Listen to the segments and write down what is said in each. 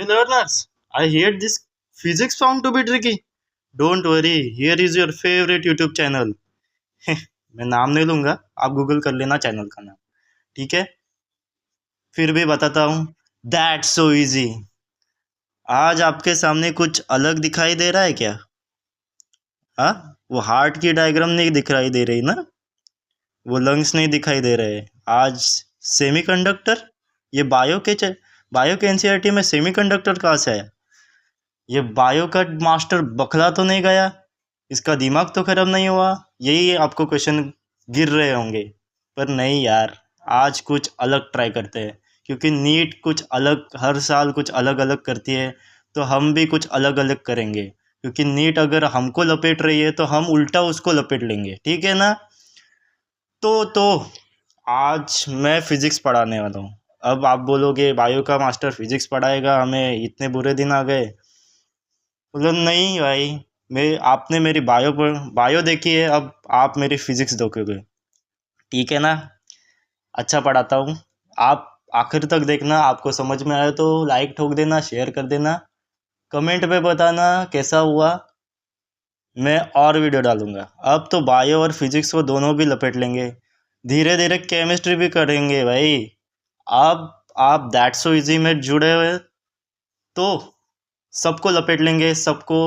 Hey learners, I heard this physics found to be tricky. Don't worry, here is your favorite YouTube channel. मैं नाम नहीं लूंगा, आप Google कर लेना चैनल का नाम, ठीक है? फिर भी बताता हूँ। That's so easy. आज आपके सामने कुछ अलग दिखाई दे रहा है क्या? हाँ, वो हार्ट की डायग्राम नहीं दिखाई दे रही ना, वो लंग्स नहीं दिखाई दे रहे। आज सेमीकंडक्टर, ये बायो के एनसीईआरटी में सेमीकंडक्टर कहाँ से आया? ये बायो का मास्टर बखला तो नहीं गया? इसका दिमाग तो खराब नहीं हुआ? यही आपको क्वेश्चन गिर रहे होंगे, पर नहीं यार, आज कुछ अलग ट्राई करते हैं। क्योंकि नीट कुछ अलग, हर साल कुछ अलग अलग करती है, तो हम भी कुछ अलग अलग करेंगे। क्योंकि नीट अगर हमको लपेट रही है तो हम उल्टा उसको लपेट लेंगे, ठीक है ना? तो आज मैं फिजिक्स पढ़ाने वाला हूँ। अब आप बोलोगे बायो का मास्टर फिजिक्स पढ़ाएगा, हमें इतने बुरे दिन आ गए। मतलब नहीं भाई, मैं आपने मेरी बायो देखी है, अब आप मेरी फिजिक्स देखोगे, ठीक है ना? अच्छा पढ़ाता हूँ। आप आखिर तक देखना, आपको समझ में आया तो लाइक ठोक देना, शेयर कर देना, कमेंट पे बताना कैसा हुआ। मैं और वीडियो डालूंगा। अब तो बायो और फिजिक्स को दोनों भी लपेट लेंगे, धीरे धीरे केमिस्ट्री भी करेंगे भाई। अब आप दैट सो इजी में जुड़े हुए तो सबको लपेट लेंगे, सबको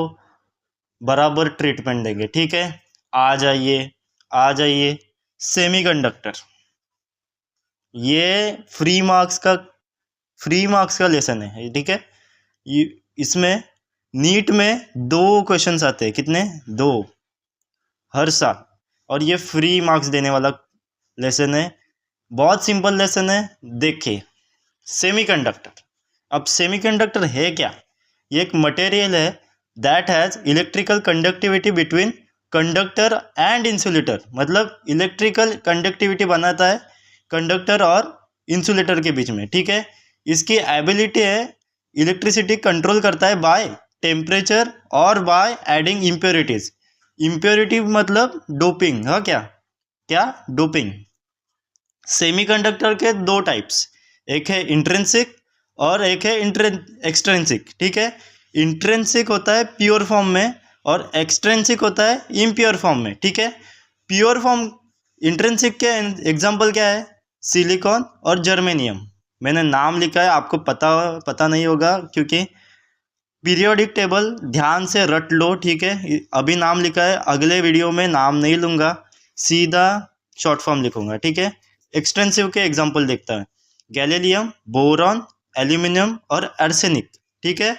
बराबर ट्रीटमेंट देंगे, ठीक है? आ जाइए, आ जाइए। सेमीकंडक्टर, ये फ्री मार्क्स का लेसन है, ठीक है? ये इसमें नीट में 2 क्वेश्चंस आते हैं। कितने? 2 हर साल। और ये फ्री मार्क्स देने वाला लेसन है। बहुत सिंपल लेसन है, देखिए। सेमीकंडक्टर, अब सेमीकंडक्टर है क्या? ये एक मटेरियल है that has electrical conductivity between conductor and insulator. मतलब इलेक्ट्रिकल कंडक्टिविटी बनाता है कंडक्टर और इंसुलेटर के बीच में, ठीक है? इसकी एबिलिटी है, इलेक्ट्रिसिटी कंट्रोल करता है बाय टेम्परेचर और बाय एडिंग इम्प्योरिटीज। इम्प्योरिटी मतलब डोपिंग। हाँ, क्या क्या डोपिंग। सेमीकंडक्टर के 2 टाइप्स, एक है इंट्रिंसिक और एक है एक्सट्रिंसिक, ठीक है? इंट्रिंसिक होता है प्योर फॉर्म में और एक्सट्रिंसिक होता है इम्प्योर फॉर्म में, ठीक है? प्योर फॉर्म इंट्रिंसिक के एग्जांपल क्या है? सिलिकॉन और जर्मेनियम। मैंने नाम लिखा है, आपको पता नहीं होगा क्योंकि पीरियोडिक टेबल ध्यान से रट लो, ठीक है? अभी नाम लिखा है, अगले वीडियो में नाम नहीं लूँगा, सीधा शॉर्ट फॉर्म लिखूंगा, ठीक है? एक्सटेंसिव के एग्जांपल देखता है, गैलीलियम, बोरॉन, एल्यूमिनियम और आर्सेनिक, ठीक है?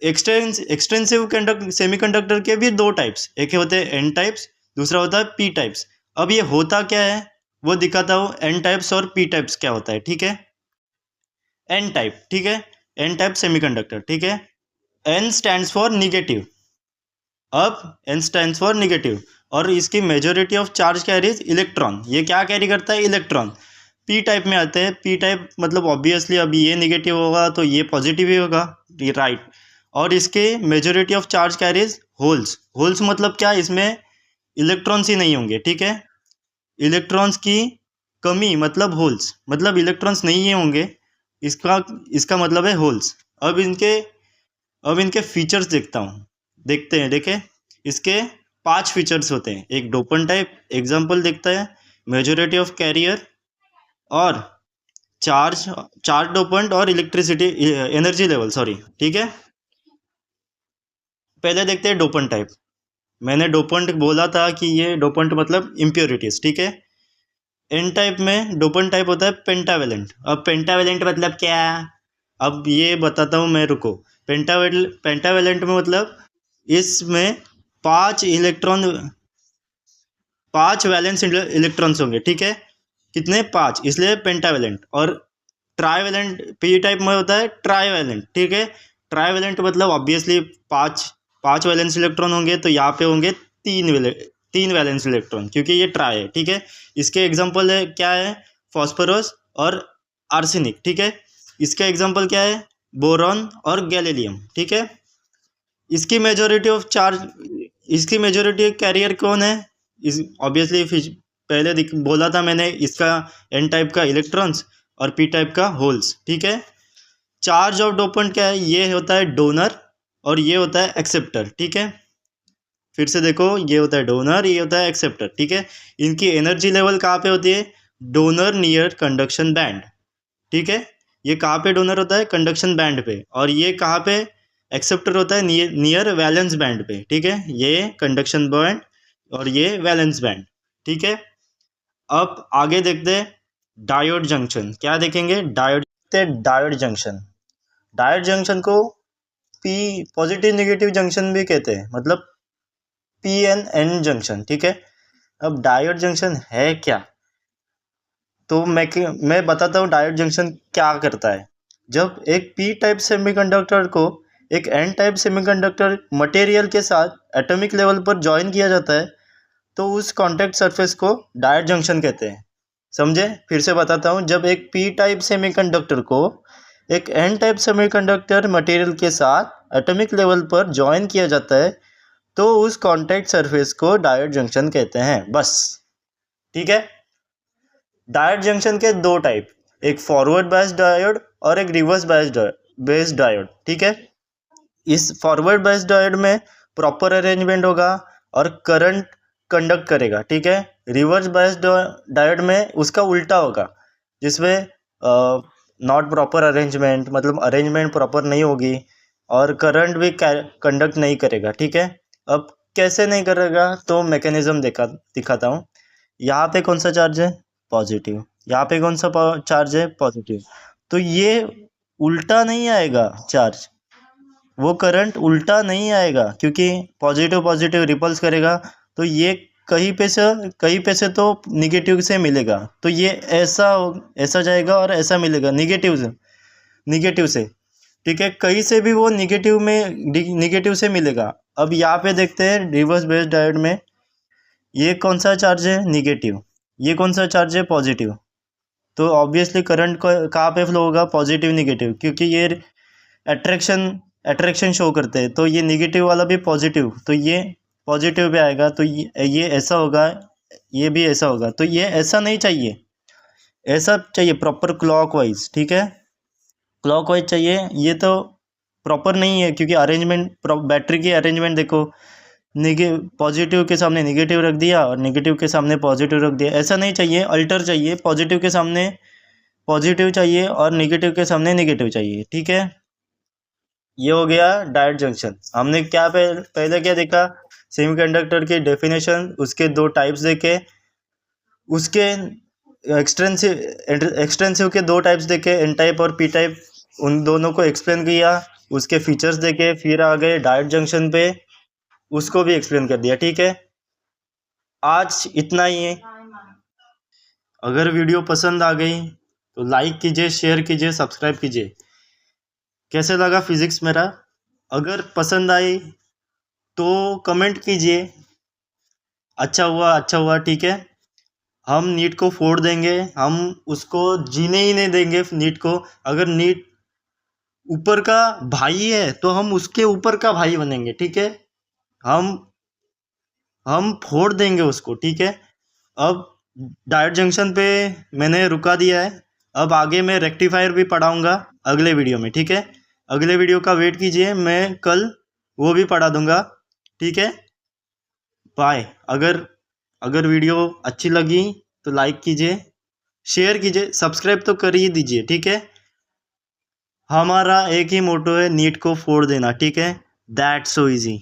एक्सटेंसिव सेमीकंडक्टर के भी 2 टाइप्स, एक होते हैं एन टाइप्स, दूसरा होता है पी टाइप्स। अब ये होता क्या है वो दिखाता हूँ, एन टाइप्स और पी टाइप्स क्या होता है, ठीक है? एन टाइप, ठीक है? एन टाइप सेमीकंडक्टर, ठीक है? N stands for negative. अब एन स्टैंड्स फॉर निगेटिव और इसकी majority of charge carries electron. ये क्या कैरी करता है? इलेक्ट्रॉन। पी टाइप में आते हैं। पी टाइप मतलब ऑब्वियसली अभी ये निगेटिव होगा तो ये पॉजिटिव ही होगा, राइट? और इसके majority of charge carries holes. Holes मतलब क्या? इसमें इलेक्ट्रॉन्स ही नहीं होंगे, ठीक है? इलेक्ट्रॉन्स की कमी मतलब होल्स, मतलब इलेक्ट्रॉन्स नहीं होंगे, इसका इसका मतलब है होल्स। अब इनके फीचर्स देखते हैं, देखे। इसके 5 फीचर्स होते हैं। एक डोपन टाइप एग्जांपल देखता है, मेजॉरिटी ऑफ कैरियर और चार्ज चार्ज डोपेंट और इलेक्ट्रिसिटी एनर्जी लेवल, सॉरी, ठीक है? पहले देखते हैं डोपन टाइप। मैंने डोपेंट बोला था कि ये डोपेंट मतलब इम्प्योरिटीज, ठीक है? एन टाइप में डोपन टाइप होता है पेंटावेलेंट। अब पेंटावेलेंट मतलब क्या? अब ये बताता हूँ मैं, रुको। पेंटावेलेंट में मतलब इसमें 5 वैलेंस इलेक्ट्रॉन्स होंगे, ठीक है? कितने? 5, इसलिए पेंटावेलेंट। और ट्राईवेलेंट पी टाइप में होता है ट्राईवेलेंट, ठीक है? ट्राईवेलेंट मतलब ऑब्वियसली 5 वैलेंस इलेक्ट्रॉन होंगे, तो यहाँ पे होंगे 3 वैलेंस इलेक्ट्रॉन, क्योंकि ये ट्राई है, ठीक है? इसके एग्जाम्पल है क्या है? फॉस्फोरस और आर्सेनिक, ठीक है? इसका एग्जाम्पल क्या है? बोरॉन और गैलीलियम, ठीक है? इसकी मेजोरिटी ऑफ चार्ज, इसकी मेजोरिटी कैरियर कौन है? इस ऑब्वियसली पहले बोला था मैंने, इसका एन टाइप का इलेक्ट्रॉन्स और पी टाइप का होल्स, ठीक है? चार्ज ऑफ डोपेंट क्या है, ये होता है डोनर और ये होता है एक्सेप्टर, ठीक है। फिर से देखो, ये होता है डोनर, ये होता है एक्सेप्टर, ठीक है। इनकी एनर्जी लेवल कहाँ पे होती है, डोनर नियर कंडक्शन बैंड, ठीक है। ये कहाँ पे डोनर होता है, कंडक्शन बैंड पे, और ये कहाँ पे एक्सेप्टर होता है, नियर वैलेंस बैंड पे, ठीक है। ये कंडक्शन बैंड और ये वैलेंस बैंड, ठीक है। अब आगे देखते हैं डायोड जंक्शन, क्या देखेंगे, डायोड जंक्शन। डायोड जंक्शन को पी पॉजिटिव नेगेटिव जंक्शन भी कहते हैं, मतलब पी एन एन जंक्शन, ठीक है। अब डायोड जंक्शन है क्या, तो मैं बताता हूँ डायोड जंक्शन क्या करता है। जब एक पी टाइप सेमीकंडक्टर को एक एन टाइप सेमीकंडक्टर मटेरियल के साथ एटॉमिक लेवल पर जॉइन किया जाता है, तो उस कांटेक्ट सरफेस को डायोड जंक्शन कहते हैं। समझे, फिर से बताता हूँ। जब एक पी टाइप सेमीकंडक्टर को एक एन टाइप सेमीकंडक्टर मटेरियल के साथ एटॉमिक लेवल पर जॉइन किया जाता है, तो उस कांटेक्ट सरफेस को डायोड जंक्शन कहते हैं, बस, ठीक है। डायोड जंक्शन के दो टाइप, एक फॉरवर्ड बायस डायोड और एक रिवर्स बेस्ड डायोड, ठीक है। इस फॉरवर्ड बायस डायोड में प्रॉपर अरेंजमेंट होगा और करंट कंडक्ट करेगा, ठीक है। रिवर्स बायस डायोड में उसका उल्टा होगा, जिसमें नॉट प्रॉपर अरेंजमेंट, मतलब अरेंजमेंट प्रॉपर नहीं होगी और करंट भी कंडक्ट नहीं करेगा, ठीक है। अब कैसे नहीं करेगा, तो मैकेनिज्म दिखाता हूँ। यहाँ पे कौन सा चार्ज है, पॉजिटिव, यहाँ पे कौन सा चार्ज है, पॉजिटिव, तो ये उल्टा नहीं आएगा चार्ज, वो करंट उल्टा नहीं आएगा, क्योंकि पॉजिटिव पॉजिटिव रिपल्स करेगा, तो ये कहीं पे से तो निगेटिव से मिलेगा, तो ये ऐसा जाएगा और ऐसा मिलेगा निगेटिव से, ठीक है। कहीं से भी वो निगेटिव से मिलेगा। अब यहाँ पे देखते हैं रिवर्स बेस्ड डायोड में, ये कौन सा चार्ज है, निगेटिव, ये कौन सा चार्ज है, पॉजिटिव, तो ऑब्वियसली करंट कहाँ पे फ्लो होगा, पॉजिटिव निगेटिव, क्योंकि ये अट्रैक्शन शो करते हैं, तो ये निगेटिव वाला भी पॉजिटिव, तो ये पॉजिटिव भी आएगा, तो ये ऐसा होगा, ये भी ऐसा होगा, तो ये ऐसा नहीं चाहिए, ऐसा चाहिए प्रॉपर क्लॉकवाइज, ठीक है, क्लॉकवाइज चाहिए। ये तो प्रॉपर नहीं है, क्योंकि अरेंजमेंट, बैटरी की अरेंजमेंट देखो, पॉजिटिव के सामने निगेटिव रख दिया और निगेटिव के सामने पॉजिटिव रख दिया, ऐसा नहीं चाहिए, अल्टर चाहिए, पॉजिटिव के सामने पॉजिटिव चाहिए और निगेटिव के सामने निगेटिव चाहिए, ठीक है। ये हो गया डायोड जंक्शन। हमने क्या पहले क्या देखा, सेमीकंडक्टर की डेफिनेशन, उसके दो टाइप्स देखे, उसके एक्सटेंसिव के दो टाइप्स देखे, एन टाइप और पी टाइप, उन दोनों को एक्सप्लेन किया, उसके फीचर्स देखे, फिर आ गए डायोड जंक्शन पे, उसको भी एक्सप्लेन कर दिया, ठीक है। आज इतना ही है। अगर वीडियो पसंद आ गई तो लाइक कीजिए, शेयर कीजिए, सब्सक्राइब कीजिए। कैसे लगा फिजिक्स मेरा, अगर पसंद आई तो कमेंट कीजिए, अच्छा हुआ, ठीक है। हम नीट को फोड़ देंगे, हम उसको जीने ही नहीं देंगे नीट को। अगर नीट ऊपर का भाई है तो हम उसके ऊपर का भाई बनेंगे, ठीक है। हम हम फोड़ देंगे उसको, ठीक है। अब डायोड जंक्शन पे मैंने रुका दिया है, अब आगे मैं रेक्टिफायर भी पढ़ाऊँगा अगले वीडियो में, ठीक है। अगले वीडियो का वेट कीजिए, मैं कल वो भी पढ़ा दूँगा, ठीक है। बाय। अगर वीडियो अच्छी लगी तो लाइक कीजिए, शेयर कीजिए, सब्सक्राइब तो कर ही दीजिए, ठीक है। हमारा एक ही मोटो है, नीट को फोड़ देना, ठीक है। That's so easy.